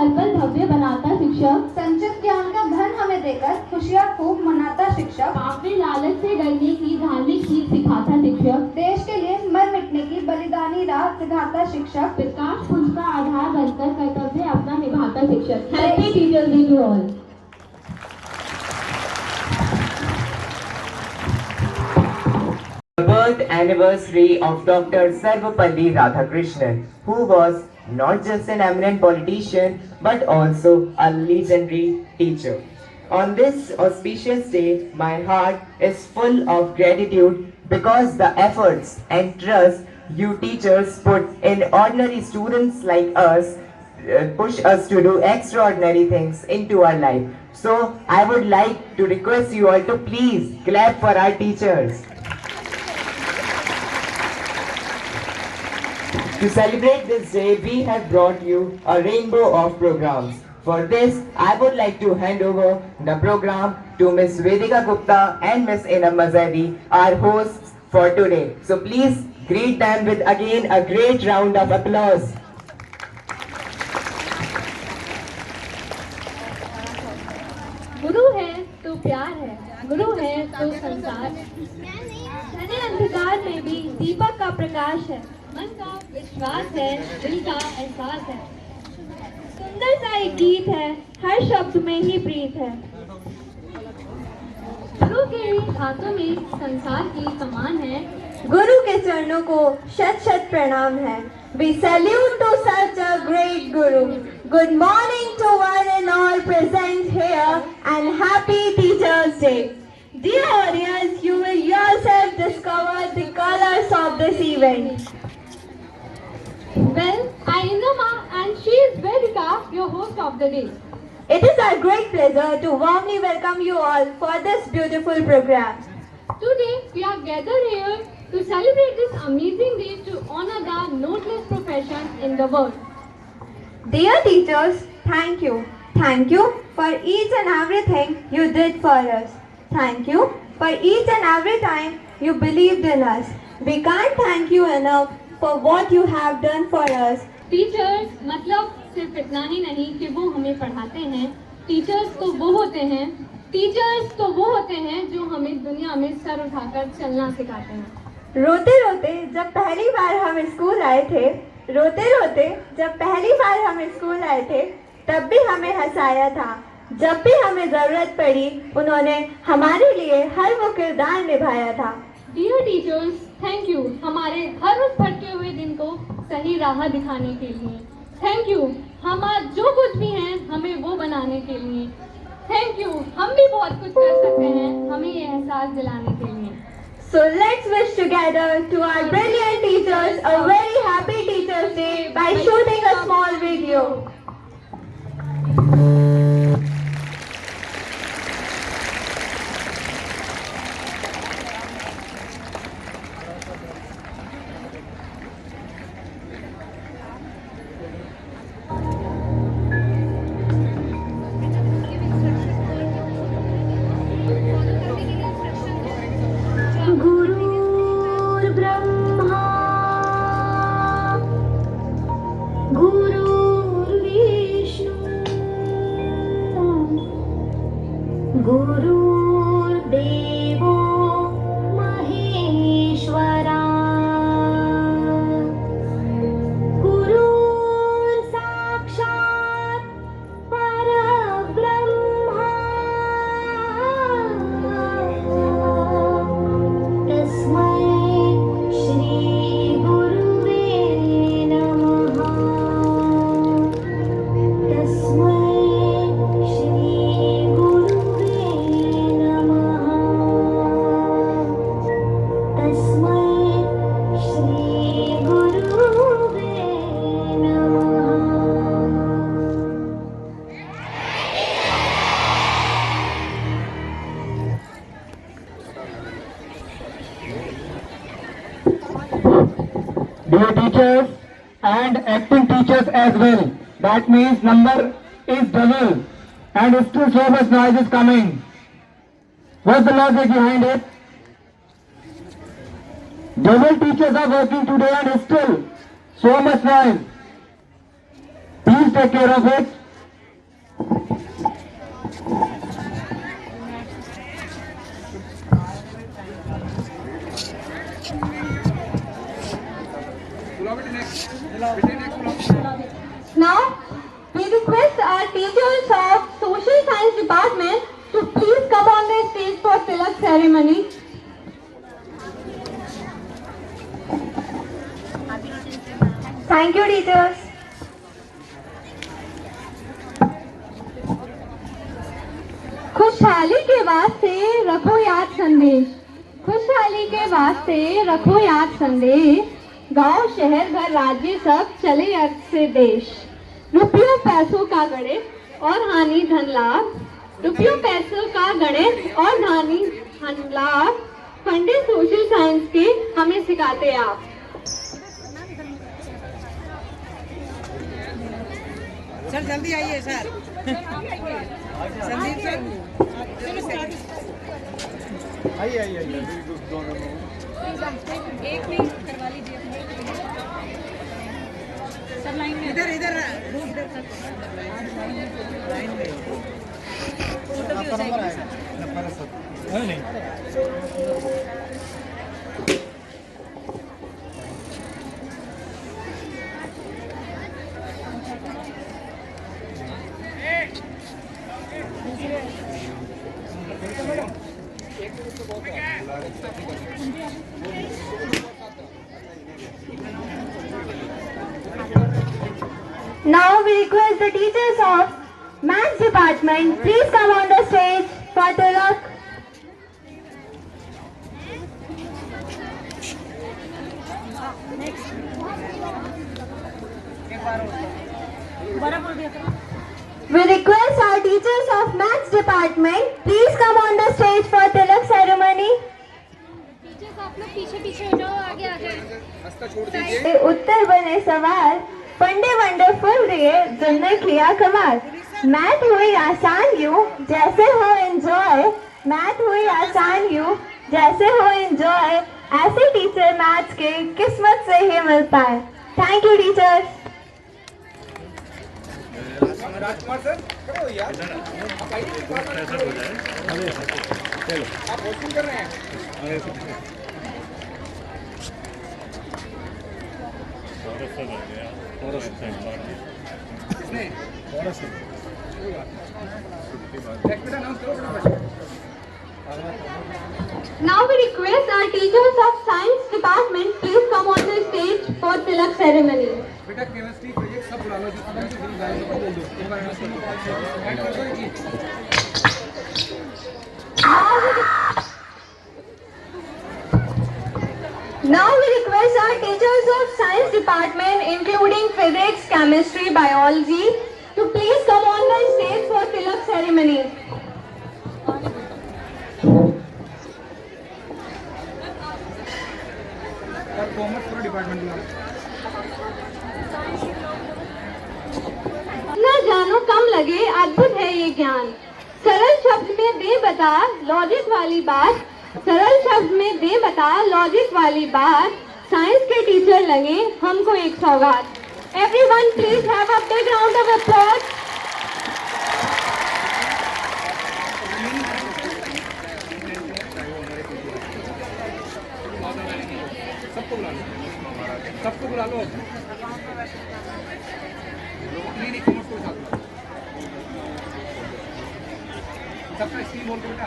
पल पल भव्य बनाता शिक्षक, संचित ज्ञान का धन हमें देकर खुशियाँ खूब मनाता शिक्षक, पाप में लालच से डरने की धार्मिक सीख सिखाता शिक्षक, देश के लिए मर मिटने की बलिदानी राह सिखाता शिक्षक, विकास पुंज का आधार बनकर कर्तव्य अपना निभाता शिक्षक। Happy teachers day to all. The birth anniversary of Dr. Sarvapalli Radhakrishnan, who was not just an eminent politician but also a legendary teacher. On this auspicious day, my heart is full of gratitude because the efforts and trust you teachers put in ordinary students like us push us to do extraordinary things into our life. So I would like to request you all to please clap for our teachers. To celebrate this day, we have brought you a rainbow of programs. For this, I would like to hand over the program to Ms. Vedika Gupta and Ms. Inam Mazari, our hosts for today. So please greet them with again a great round of applause. गुरु है तो प्यार है, गुरु है तो संसार है, घने अंधकार में भी दीपक का प्रकाश है, मन का विश्वास है, दिल का एहसास है, सुंदर सा एक गीत है, हर शब्द में ही प्रीत है। गुरु के हाथों में संसार की कमान है, गुरु के चरणों को शत शत प्रणाम है। We salute to such a great Guru. Good morning to one and all present here and happy Teachers Day. Dear audience, you will yourself discover the colors of this event. well, I am Nama and she is Vedika, your host of the day. It is our great pleasure to warmly welcome you all for this beautiful program. Today we are gathered here to celebrate this amazing day to honor the noblest profession in the world. Dear teachers, thank you. Thank you for each and everything you did for us. Thank you for each and every time you believed in us. We can't thank you enough for what you have done for us. Teachers मतलब सिर्फ इतना ही नहीं कि वो हमें पढ़ाते हैं, teachers तो वो होते हैं जो हमें दुनिया में सर उठाकर चलना सिखाते हैं। रोते रोते जब पहली बार हम स्कूल आए थे, तब भी हमें हंसाया था। जब भी हमें जरूरत पड़ी, उन्होंने हमारे लिए हर वो किरदार निभाया था। डियर टीचर्स, थैंक यू हमारे हर उस भटके हुए दिन को सही राह दिखाने के लिए। थैंक यू हम आज जो कुछ भी हैं हमें वो बनाने के लिए। थैंक यू हम भी बहुत कुछ कर सकते हैं हमें ये एहसास दिलाने के लिए। So let's wish together to our brilliant teachers a very happy Teachers Day by shooting a small video. Dear teachers and acting teachers as well. That means number is double and still so much noise is coming. What's the logic behind it? Double teachers are working today and still so much noise. Please take care of it Now, we request our teachers of Social Science Department to please come on the stage for Tilak ceremony. Thank you, teachers. खुशहाली के वास्ते रखो याद संदेश, खुशहाली के वास्ते रखो याद संदेश, गांव शहर घर राज्य सब चले अर्थ से देश। रुपयों पैसों का गणित और हानि धन लाभ, रुपयों पैसों का गणित और हानि धन लाभ फंडे सोशल साइंस के हमें सिखाते आप। सर जल्दी आइए सर। संदीप सर आइए एक मिनट करवा लीजिए सर लाइन में इधर इधर लाइन में फोटो भी हो जाएगी नहीं। Now we request the teachers of Maths Department, please come on the stage for Tilak. We request our teachers of Maths Department, please come on the stage for Tilak ceremony. Teachers आप लोग पीछे पीछे हो जाओ, आगे आ जाए। उत्तर बने सवाल, फंडे वंडरफुल दिए जिनने किया कमाल। मैथ हुई आसान यूं जैसे हो एंजॉय, मैथ हुई आसान यूं जैसे हो एंजॉय, ऐसे टीचर मैथ्स के किस्मत से ही मिल पाए। Thank you teachers. Rajkumar sir करो यार, आप आइए चलो आप होस्टिंग कर रहे हैं। किसने Now we request our teachers of Science Department, please come on the stage for Tilak ceremony. बेटा केमिस्ट्री फिजिक्स सब बुला लो, जितना भी फिजिक्स डाल दो, बोल दो ऐड कर दो जी। Now we request our teachers of Science Department, including Physics, Chemistry, Biology, to please come on the stage for Tilak ceremony. Commerce पूरा डिपार्टमेंट बुला लो। न जानो कम लगे अद्भुत है ये ज्ञान, सरल शब्द में दे बता लॉजिक वाली बात, सरल शब्द में दे बता लॉजिक वाली बात, साइंस के टीचर लगे हमको एक सौगात। Everyone please have a big round of applause. सबको बुला लो, सबको बुला लो। नहीं कॉमर्स को साथ लो, सबका स्क्रीन बोल के बेटा।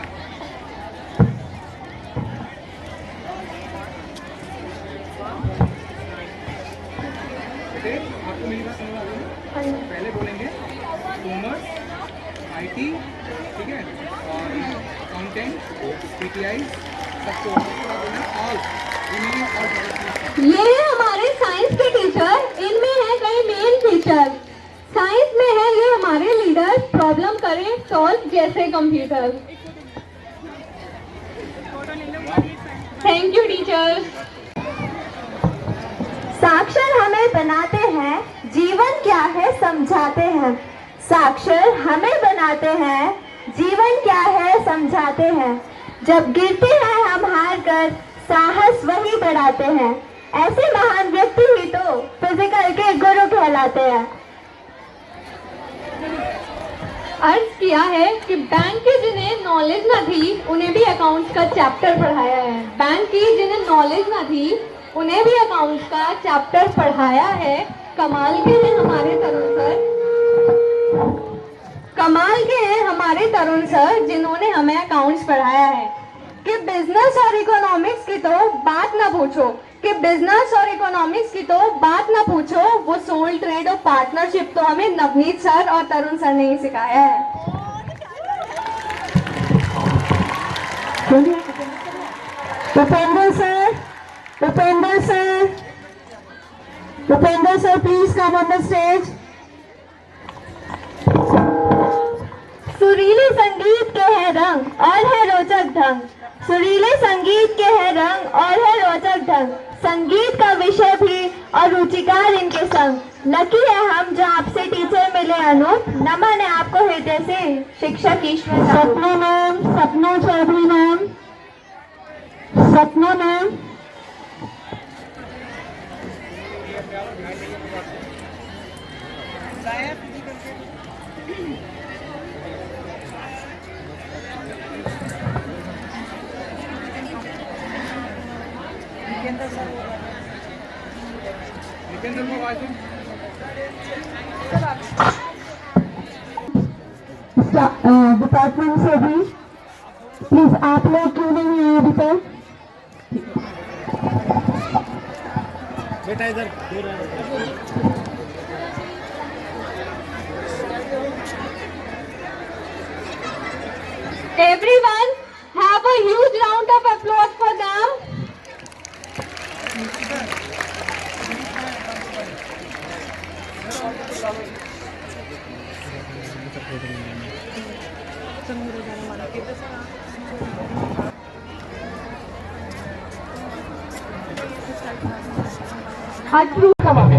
बेटे आपको मेरी बात समझ आ रही है? पहले बोलेंगे कॉमर्स, आईटी, ठीक है, और अकाउंटेंट, पीटीआई, सबको ऑल ये है हमारे साइंस के टीचर, इनमें है कई मेन फीचर। साइंस में है ये हमारे लीडर, प्रॉब्लम करें सॉल्व जैसे कंप्यूटर। Thank you teachers. साक्षर हमें बनाते हैं, जीवन क्या है समझाते हैं। साक्षर हमें बनाते हैं, जीवन क्या है समझाते हैं। जब गिरते हैं हम हार कर, साहस वही बढ़ाते हैं। ऐसे महान व्यक्ति ही तो फिजिकल के गुरु कहलाते हैं। अर्ज किया है कि बैंक की जिन्हें नॉलेज न थी उन्हें भी अकाउंट्स का चैप्टर पढ़ाया है। बैंक की जिन्हें नॉलेज न थी उन्हें भी अकाउंट्स का चैप्टर पढ़ाया है। कमाल के हैं हमारे तरुण सर। कमाल के हैं हमारे तरुण सर जिन्होंने हमें अकाउंट्स पढ़ाया है कि बिजनेस और इकोनॉमिक्स की तो बात ना पूछो, कि बिजनेस और इकोनॉमिक्स की तो बात ना पूछो, वो सोल ट्रेड और पार्टनरशिप तो हमें नवनीत सर और तरुण सर ने ही सिखाया है। Upendra sir, Upendra sir, Upendra sir, please come on the stage. सुरीले संगीत के है रंग और है रोचक ढंग, सुरीले संगीत के है रंग और है रोचक ढंग, संगीत का विषय भी और रुचिकार इनके संग। लकी है हम जो आपसे टीचर मिले अनूप, नमन है आपको हृदय से शिक्षक ईश्वर। सपना मैम, सपना चौधरी मैम, सपना मैम, निकेंद्र को आवाज दो। डिपार्टमेंट से भी प्लीज आप लोग क्यों नहीं हैं अभी तक? बेटा इधर Everyone, have a huge round of applause for them. Come on.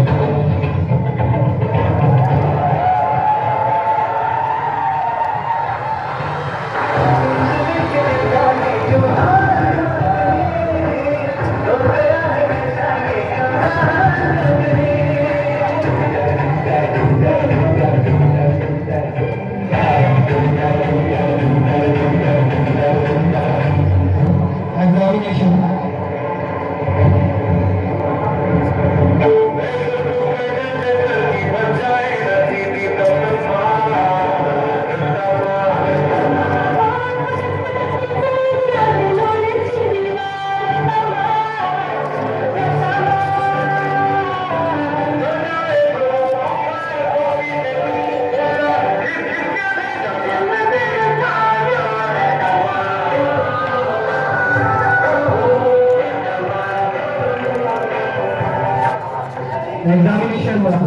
Examination हुआ।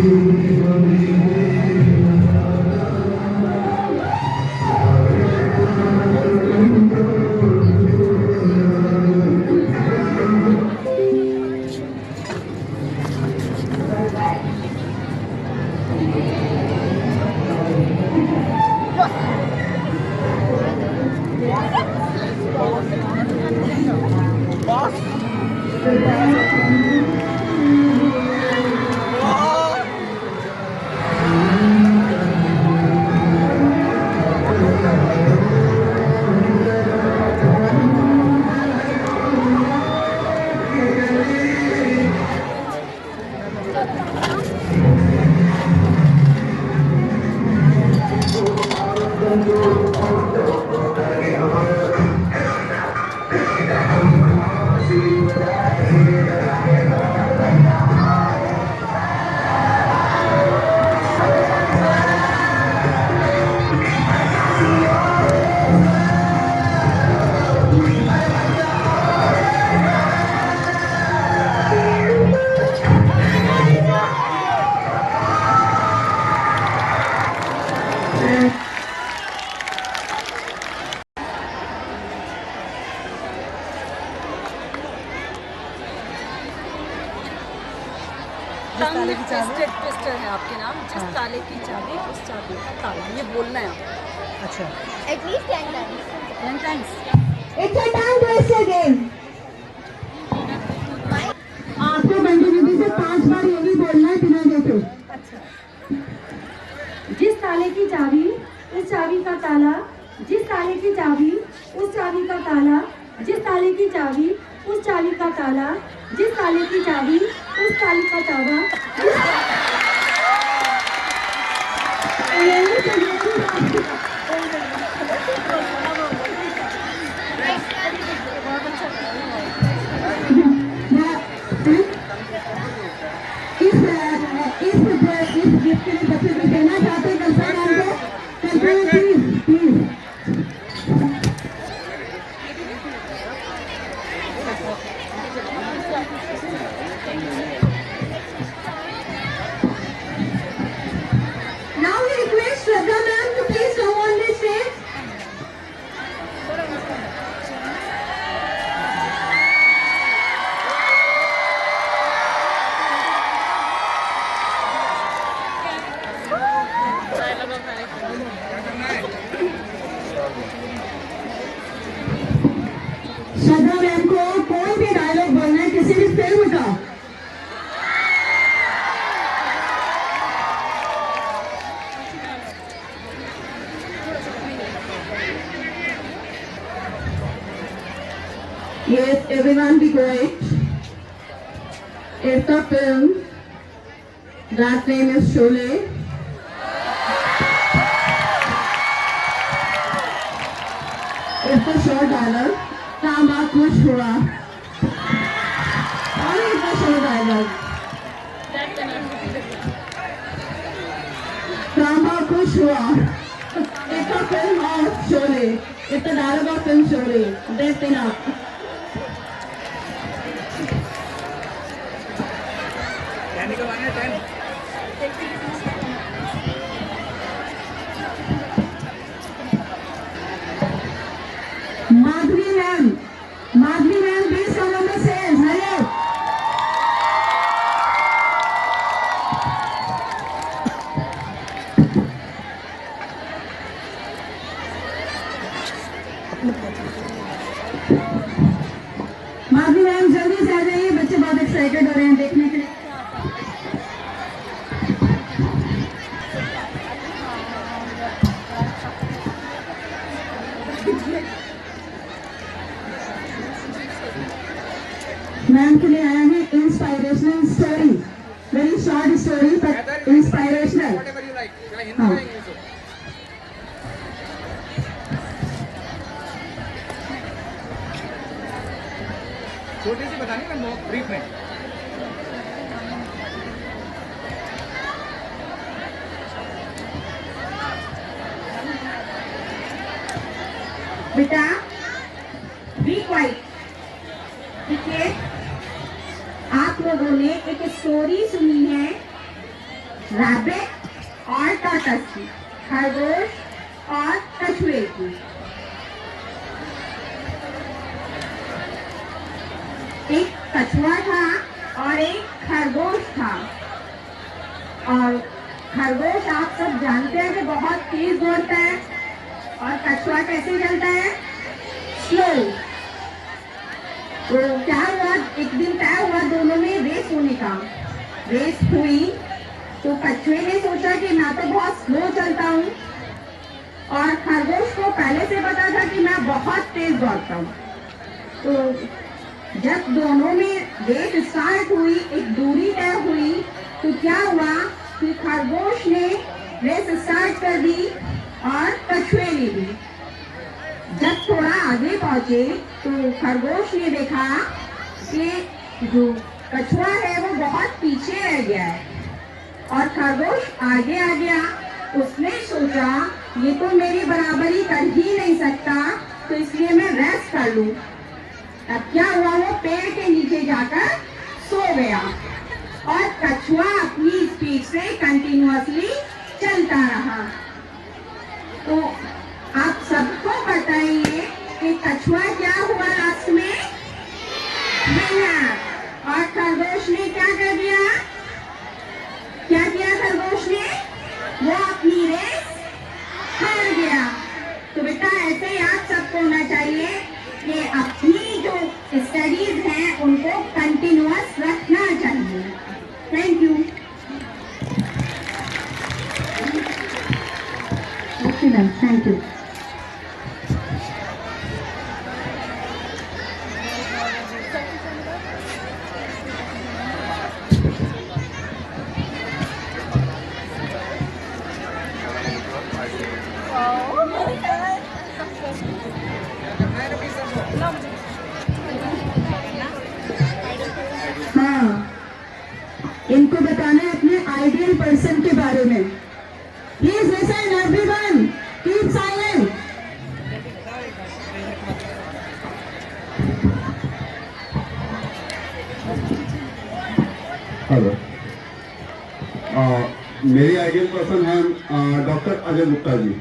टंग ट्विस्टेड ट्विस्टर है आपके नाम, जिस ताले की चाबी उस चाबी का ताला, ये बोलना है आपको। अच्छा At least 10 times. 10 times। It's a tongue twister game. आपको कंटिन्यूटी से 5 बार यही बोलना है बिना देखे। जिस ताले की चाबी उस चाबी का ताला, जिस ताले की चाबी उस चाबी का ताला, जिस ताले की चाबी उस चाबी का ताला, जिस ताले की चाबी उस ताले का ताला। इस गिफ्ट के लिए बच्चे को देना चाहते हैं कंसर्न को control please. Now we request Shraddha ma'am to please come on this stage. Shraddha ma'am को कोई भी डायलॉग बोलना है किसी भी फिल्म का। Yes, everyone be quiet. It's a film. That name is Sholay. It's a short dialogue. तांबा खुश हुआ और इतना शोर डायलॉग। तांबा खुश हुआ। It's a film of Sholay. It's a dialogue of film Sholay. That's enough. Ten का वन है 10। Madhavi ma'am please come on the stage. Hurry up. Madhavi ma'am जल्दी से आ जाइए, बच्चे बहुत एक्साइटेड हो रहे हैं देखने के लिए। मैम के लिए आया है inspirational story, very short story but inspirational. Whatever you like, चाहे हिंदी हो या इंग्लिश हो। छोटी सी बतानी ना ब्रीफ में। बेटा बी क्वाइट। देखिए आप लोगों ने एक स्टोरी सुनी है रैबिट और टॉर्टोइस की, खरगोश और कछुए की। एक कछुआ था और एक खरगोश था। और खरगोश आप सब जानते हैं कि बहुत तेज दौड़ता है और कछुआ कैसे चलता है, स्लो। तो क्या हुआ, एक दिन तय हुआ दोनों में रेस होने का। रेस हुई तो कछुए ने सोचा कि मैं तो बहुत स्लो चलता हूँ और खरगोश को पहले से पता था कि मैं बहुत तेज दौड़ता हूँ। तो जब दोनों में रेस स्टार्ट हुई, एक दूरी तय हुई, तो क्या हुआ कि खरगोश ने रेस स्टार्ट कर दी और कछुए ने भी। जब थोड़ा आगे पहुंचे तो खरगोश ने देखा कि जो कछुआ है वो बहुत पीछे रह गया है और खरगोश आगे आ गया। उसने सोचा ये तो मेरी बराबरी कर ही नहीं सकता, तो इसलिए मैं रेस्ट कर लूं। अब क्या हुआ, वो पेड़ के नीचे जाकर सो गया और कछुआ अपनी स्पीड से कंटिन्यूअसली चलता रहा। तो आप सबको बताइए कि कछुआ क्या हुआ लास्ट में, विनर। और खरगोश ने क्या कर दिया, क्या किया खरगोश ने, वो अपनी रेस हार गया। तो बेटा ऐसे ही आप सबको होना चाहिए कि अपनी जो स्टडीज हैं उनको कंटिन्यूअस रखना चाहिए। Thank you. Okay ma'am, thank you. हाँ, इनको बताना है अपने आइडियल पर्सन के बारे में। Please listen everyone, keep silent. Hello, मेरी आइडियल पर्सन है डॉक्टर अजय गुप्ता जी,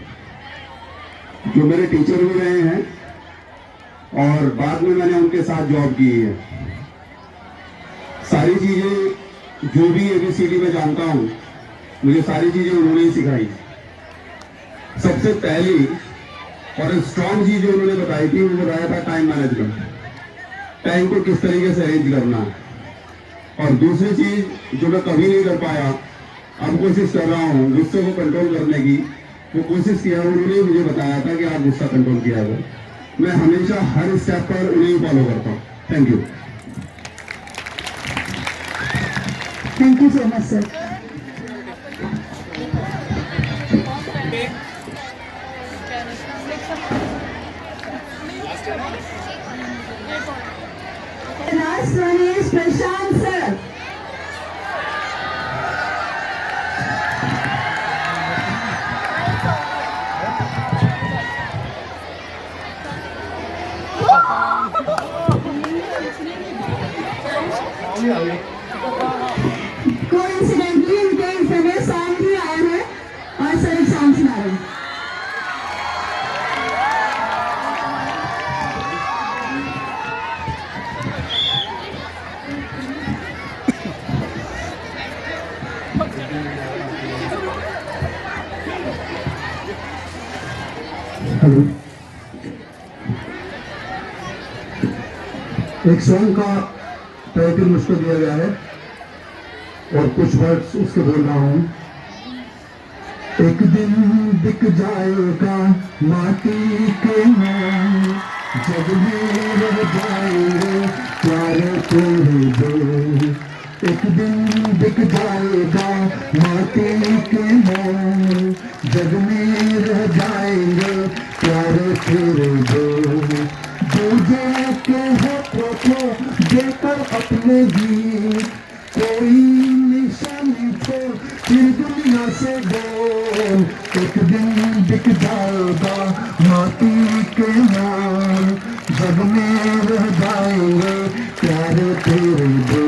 जो मेरे टीचर भी रहे हैं और बाद में मैंने उनके साथ जॉब की है। सारी चीजें जो भी ABCD में जानता हूँ, मुझे सारी चीजें उन्होंने ही सिखाई। सबसे पहली और स्ट्रॉन्ग चीज जो उन्होंने बताई थी, वो बताया था टाइम मैनेजमेंट, टाइम को किस तरीके से अरेंज करना है। और दूसरी चीज जो मैं कभी नहीं कर पाया, अब कोशिश कर रहा हूँ गुस्से को कंट्रोल करने की, वो कोशिश किया, उन्होंने मुझे बताया था कि आप गुस्सा कंट्रोल किया है। मैं हमेशा हर स्टेप पर उन्हें ही फॉलो करता हूँ। Thank you. Thank you so much sir. Last one is Prashant sir. Coincidentally इनके इस समय सॉन्ग भी आया है और सर एक सॉन्ग सुना रहे हैं। हेलो, एक सॉन्ग का टाइटल मुझको दिया गया है और कुछ वर्ड्स उसके बोल रहा हूँ। एक दिन दिख जाएगा माटी के नाम, जग में रह जाएंगे प्यारे तेरे दो। एक दिन दिख जाएगा माटी के नाम, जग में रह जाएंगे प्यारे तेरे दो। दूजे के होठों को देकर अपने गीत, कोई निशानी छोड़ फिर दुनिया से बोल। एक दिन दिख जाएगा माटी के नाम, जग में रह जाएंगे प्यारे तेरे दो।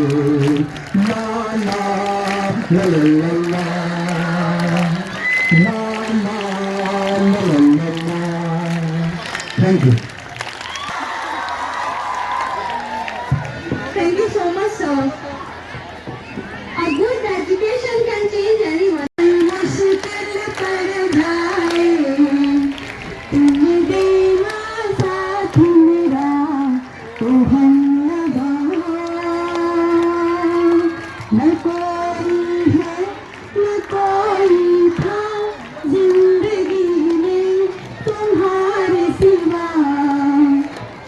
ला ला La la la la. La la la la la. Thank you. Thank you so much, sir. A good education can change anyone. मुश्किल पर भाई तुम देना साथ मेरा तो हम लगा न कोई है न कोई था जिंदगी में तुम्हारे सिवा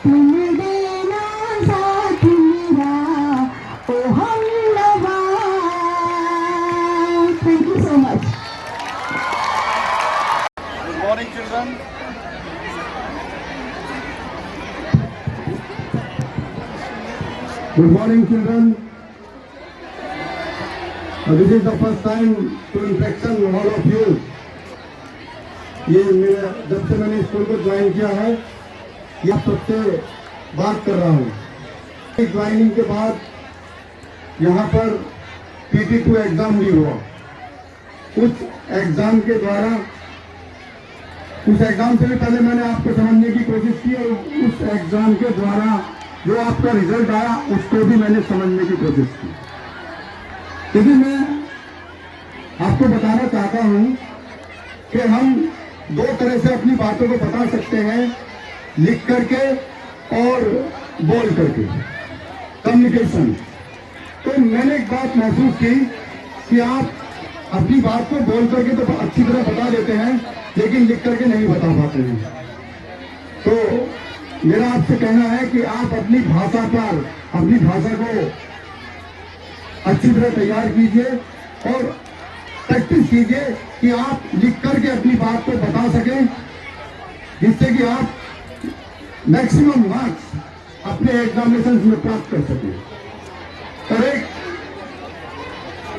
तुम देना साथ मेरा ओ हम लगा. Thank you so much. Good morning, children. Good morning, children. This is the first time to interaction all of you. ये मेरा जब से मैंने स्कूल को ज्वाइन किया है, यह सबसे बात कर रहा हूँ. ज्वाइनिंग के बाद यहाँ पर PT2 एग्जाम भी हुआ. उस एग्जाम के द्वारा उस एग्जाम से भी पहले मैंने आपको समझने की कोशिश की और उस एग्जाम के द्वारा जो आपका रिजल्ट आया उसको भी मैंने समझने की कोशिश की. क्योंकि मैं आपको बताना चाहता हूं कि हम दो तरह से अपनी बातों को बता सकते हैं, लिख करके और बोल करके. कम्युनिकेशन. तो मैंने एक बात महसूस की कि आप अपनी बात को बोल करके तो अच्छी तरह बता देते हैं लेकिन लिख करके नहीं बता पाते हैं. तो मेरा आपसे कहना है कि आप अपनी भाषा पर अपनी भाषा को अच्छी तरह तैयार कीजिए और प्रैक्टिस कीजिए कि आप लिख करके अपनी बात को बता सकें, जिससे कि आप मैक्सिमम मार्क्स अपने एग्जामिनेशन में प्राप्त कर सकें. और एक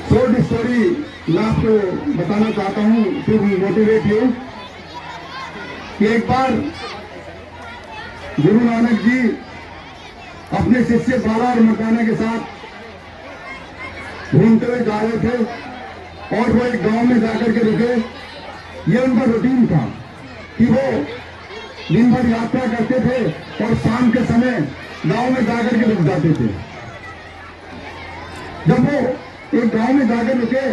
शॉर्ट स्टोरी मैं आपको बताना चाहता हूँ टू मोटिवेट यू. कि एक बार गुरु नानक जी अपने शिष्य बाला और मर्दाना के साथ घूमते हुए जा रहे थे और वो एक गांव में जाकर के रुके. ये उनका रूटीन था कि वो दिन भर यात्रा करते थे और शाम के समय गांव में जाकर के रुक जाते थे. जब वो एक गांव में जाकर रुके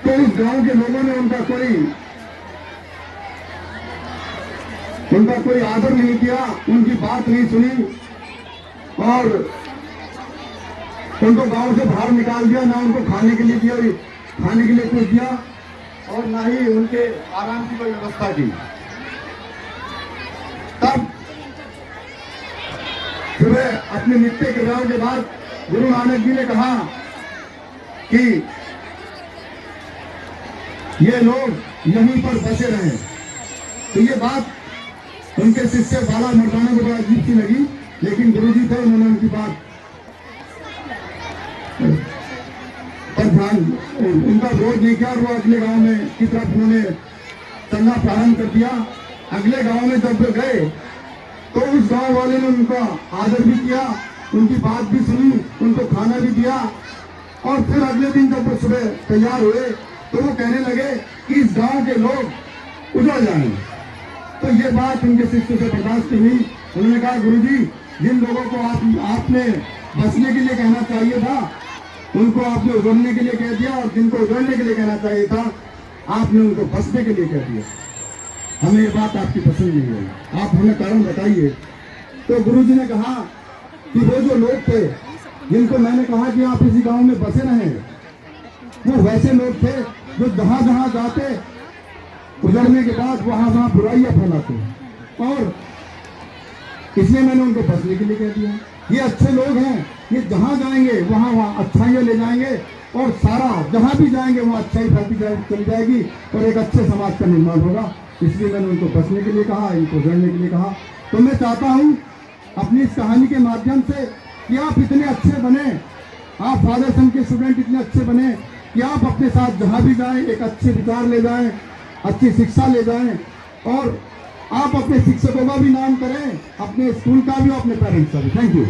तो उस गांव के लोगों ने उनका कोई आदर नहीं किया, उनकी बात नहीं सुनी और उनको गांव से बाहर निकाल दिया. ना उनको खाने के लिए दिया, खाने के लिए कुछ दिया और ना ही उनके आराम की कोई व्यवस्था की. तब सुबह अपने नित्य क्रियाओं के बाद गुरु नानक जी ने कहा कि ये लोग यहीं पर बसे रहे. तो ये बात उनके शिष्य बाला मर्दाना को बड़ा अजीब सी लगी, लेकिन गुरुजी थे, उन्होंने उनकी बात पर ध्यान उनका विरोध नहीं किया और वो अगले गांव में की तरफ उन्होंने चलना प्रारंभ कर दिया. अगले गांव में जब वे गए तो उस गांव वाले ने उनका आदर भी किया, उनकी बात भी सुनी, उनको खाना भी दिया. और फिर अगले दिन जब वो सुबह तैयार हुए तो वो कहने लगे कि इस गांव के लोग उजड़ जाएंगे. तो ये बात उनके शिष्य से बर्दाश्त हुई. उन्होंने कहा गुरुजी, जिन लोगों को आपने बसने के लिए कहना चाहिए था उनको आपने उजड़ने के लिए कह दिया और जिनको उजड़ने के लिए कहना चाहिए था आपने उनको बसने के लिए कह दिया. हमें ये बात आपकी पसंद नहीं आई, आप हमें कारण बताइए. तो गुरुजी ने कहा कि वो जो लोग थे जिनको मैंने कहा कि आप इसी गांव में बसे रहें, वो वैसे लोग थे जो जहां जहां जाते उजड़ने के बाद वहां वहां बुराइयां फैलाते और इसलिए मैंने उनको बसने के लिए कह दिया. ये अच्छे लोग हैं, ये जहां जाएंगे वहां वहां अच्छाइयां ले जाएंगे और सारा जहां भी जाएंगे वहां अच्छाई फैलती चली जाएगी और एक अच्छे समाज का निर्माण होगा. इसलिए मैंने उनको बसने के लिए कहा, इनको उजड़ने के लिए कहा. तो मैं चाहता हूं अपनी इस कहानी के माध्यम से कि आप इतने अच्छे बने, आप फादर सन के स्टूडेंट इतने अच्छे बने कि आप अपने साथ जहां भी जाएं एक अच्छे विचार ले जाएं, अच्छी शिक्षा ले जाएं और आप अपने शिक्षकों का भी नाम करें, अपने स्कूल का भी और अपने पेरेंट्स का भी. Thank you.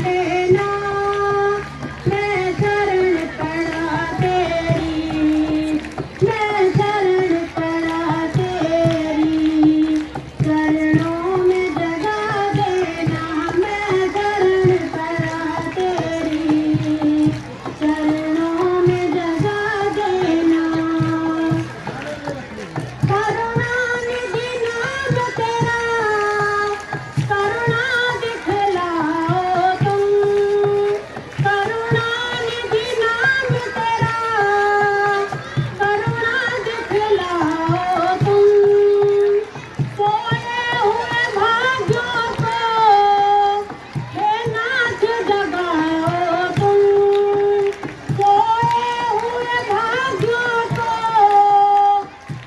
लेना, मैं शरण पड़ा तेरी, मैं शरण पड़ा तेरी, चरणों में जगा देना, मैं शरण पड़ा तेरी, चरणों में जगा देना। करुणानिधि नाम तेरा, करुणा दिखलाओ तुम, करुणानिधि नाम तेरा, करुणा दिखलाओ तुम, सोए हुए भाग्यों को हे नाथ जगाओ तुम, सोए हुए भाग्यों को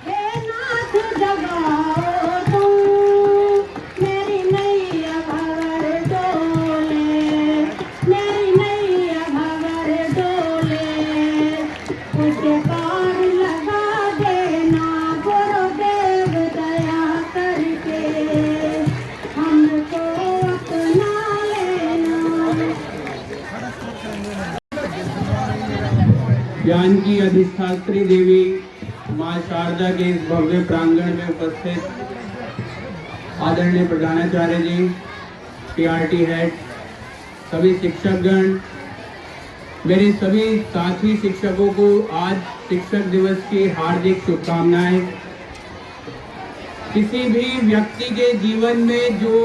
हे नाथ जगाओ तुम, मेरी नैया भंवर डोले, मेरी नैया भंवर डोले, उसके पार लगा देना गुरुदेव दया करके, हमको अपना लेना। ज्ञान की अधिष्ठात्री देवी माँ शारदा के इस भव्य प्रांगण में उपस्थित आदरणीय प्रधानाचार्य जी, टीआरटी हेड, सभी शिक्षकगण, मेरे सभी साथी शिक्षकों को आज शिक्षक दिवस की हार्दिक शुभकामनाएं। किसी भी व्यक्ति के जीवन में जो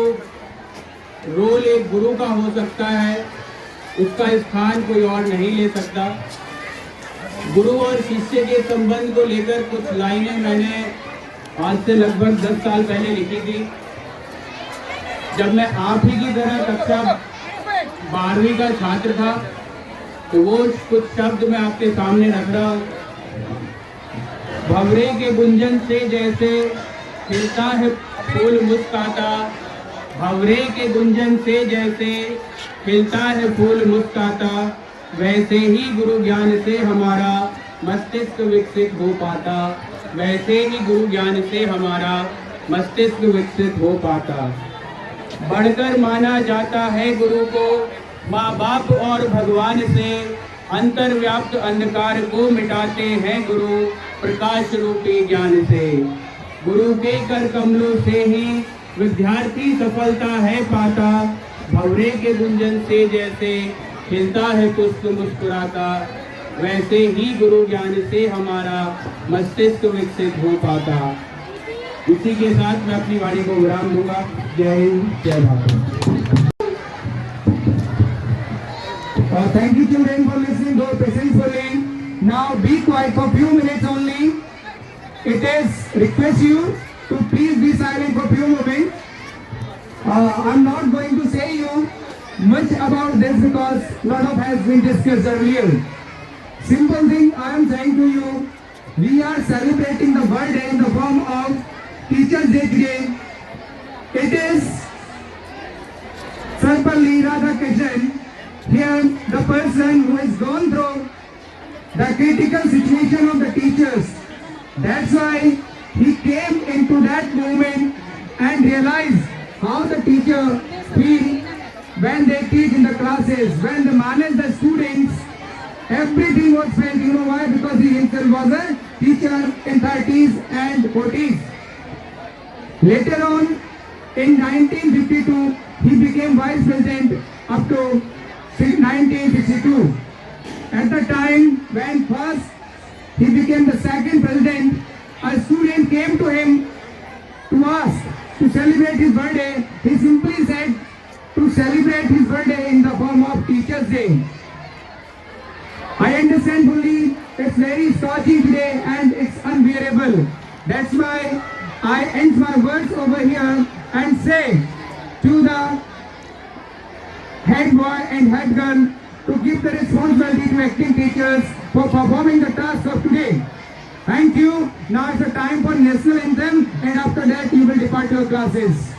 रोल एक गुरु का हो सकता है, उसका स्थान कोई और नहीं ले सकता। गुरु और शिष्य के संबंध को लेकर कुछ लाइनें मैंने आज से लगभग 10 साल पहले लिखी थी, जब मैं आप ही की तरह कक्षा 12वीं का छात्र था। तो वो कुछ शब्द मैं आपके सामने रख रहा हूँ। भंवरे के गुंजन से जैसे खिलता है फूल मुस्काता, भंवरे के गुंजन से जैसे खिलता है फूल मुस्काता, वैसे ही गुरु ज्ञान से हमारा मस्तिष्क विकसित हो पाता, वैसे ही गुरु ज्ञान से हमारा मस्तिष्क विकसित हो पाता। बढ़कर माना जाता है गुरु को माँ बाप और भगवान से, अंतर्व्याप्त अंधकार को मिटाते हैं गुरु प्रकाश रूपी ज्ञान से। गुरु के कर कमलों से ही विद्यार्थी सफलता है पाता, भंवरे के गुंजन से जैसे खिलता है पुष्प मुस्कुराता, वैसे ही गुरु ज्ञान से हमारा मस्तिष्क विकसित हो पाता। इसी के साथ मैं अपनी वाणी को विराम दूंगा। जय हिंद, जय Bharat. Thank you children for listening though patientfully. Now be quiet for few minutes only. It is request you to please be silent for few moments. I'm not going to say you much about this because lot of has been discussed earlier. Simple thing I am saying to you, we are celebrating the World Day in the form of Teachers Day today. It is Sarvapalli Radhakrishnan, here the person who has gone through the critical situation of the teachers. That's why he came into that movement and realized how the teacher feel when they teach in the classes, when they manage the students. Everything was felt. You know why? Because he himself was a teacher in 30s and 40s. Later on, in 1952, he became vice president up to 1962. At the time when first he became the second president, a student came to him to ask to celebrate his birthday. He simply said to celebrate his birthday in the form of Teachers Day. I understand fully it's very scorching today and it's unbearable. That's why I end my words over here and say to the head boy and head girl to give the responsibility to acting teachers for performing the task of today. Thank you. Now it's the time for national anthem, and after that you will depart your classes.